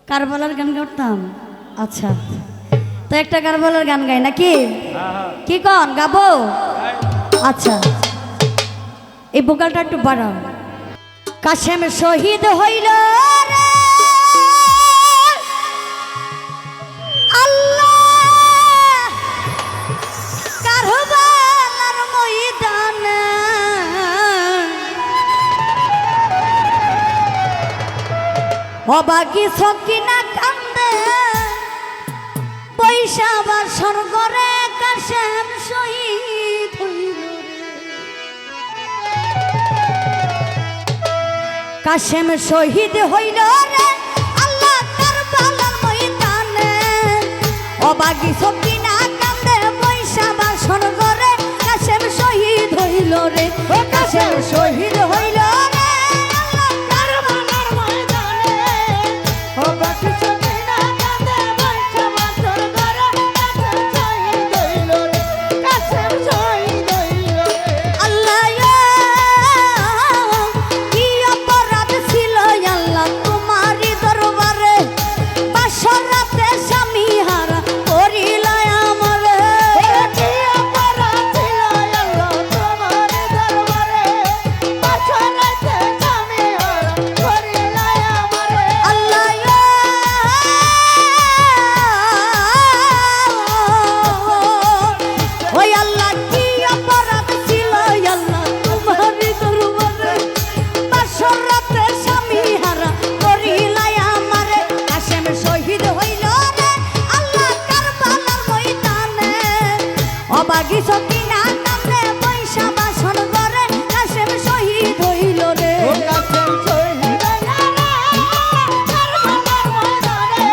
কারবালার গান করতাম। আচ্ছা, তো একটা কারবালার গান গাই নাকি? কি কন গাবো? আচ্ছা, এই ভোকালটা একটু বাড়াও। কাশেম শহীদ হইল রে আল্লাহ কারবালার ময়দানে, অবাগি সকিনা কান্দে বৈশাবার স্বর্গরে কাশেম শহীদ হইল রে। কাশেম শহীদ হইল রে আল্লাহ কারবালার ময়দানে, অবাগি সকিনা কান্দে বৈশাবার স্বর্গরে কাশেম শহীদ হইল রে। কাশেম শহীদ হইল রে আল্লাহ কারবালার ময়দানে, অবাগি সকিনা কান্দে বৈশাবার স্বর্গরে কাশেম শহীদ হইল রে। কাশেম শহীদ হইল রে। আল্লাহ কি অপরাধ ছিল আল্লাহ তোমারই দরবারে, বাসরাতে স্বামী হারা করিল আমারে। কি অপরাধ ছিল আল্লাহ তোমারই দরবারে, বাসরাতে স্বামী হারা করিল আমারে। আল্লাহ ওই আল্লাহ কি অপরাধ ছিল আল্লাহ তোমারই দরবারে, বাসরাতে স্বামী হারা করিল আমারে। কাশেম শহীদ হইল রে আল্লাহ কারবালার ময়দানে, অবাগি সকিনা কান্দে বৈশা বাসন করে কাশেম শহীদ হইল রে। কাশেম শহীদ হইল রে কারবালার ময়দানে,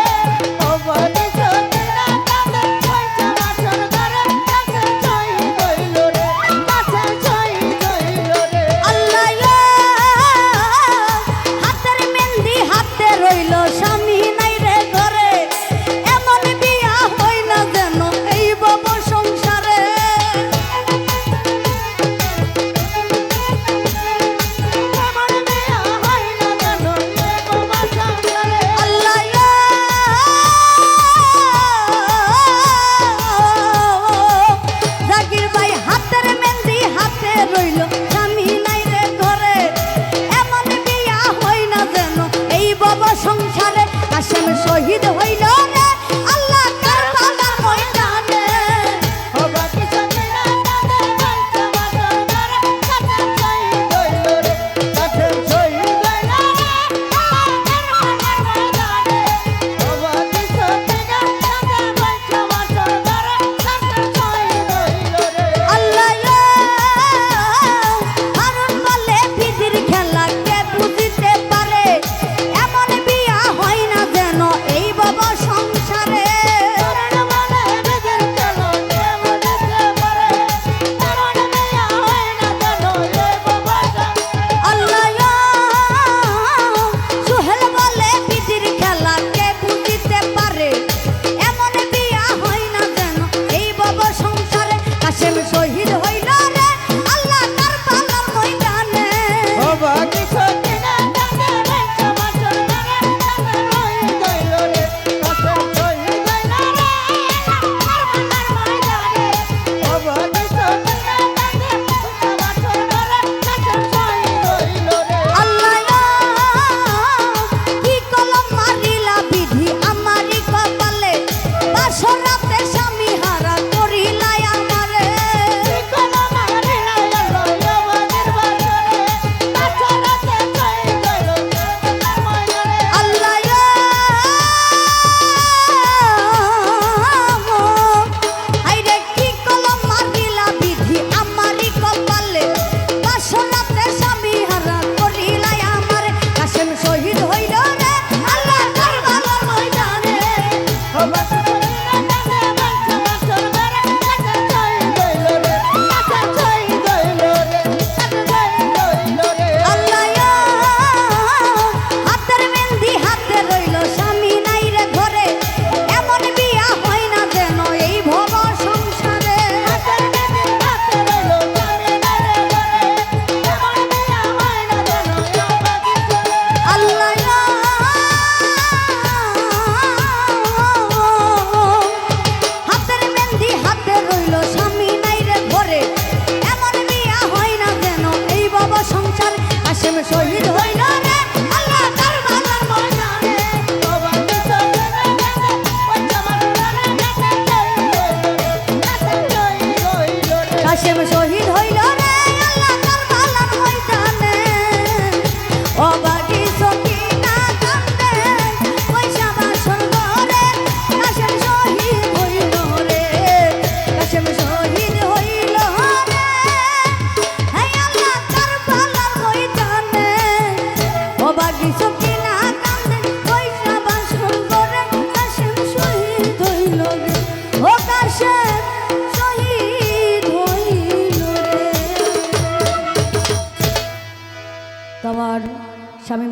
অবাগি সকিনা কান্দে বৈশা বাসন করে কাশেম শহীদ হইল রে। কাশেম শহীদ হইল রে। আল্লাহ হাতের মেহেন্দি হাতে রইল স্বামী নাই রে ঘরে, এমন বিয়া হই না যেন এই বব সংসারে। এমন বিয়া হই না যেন এই বব সংসারে। আল্লাহ জাকির ভাই হাতের মেহেন্দি হাতে রইল স্বামী নাই রে ঘরে, এমন বিয়া হই না যেন এই বব সংসারে। কাশেম শহীদ হইল রে আল্লাহ কারবালার ময়দানে, অবাগি সকিনা কান্দে বৈশা বাসন করে কাশেম শহীদ হইল রে। কাশেম শহীদ হইল রে কারবালার ময়দানে, অবাগি সকিনা কান্দে বৈশা বাসন করে কাশেম শহীদ হইল রে। আল্লাহ হারুন বলে বিধির খেলা কে বুঝিতে পারে, এমন বিয়া হয় না যেন এই বাবা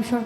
সরকার।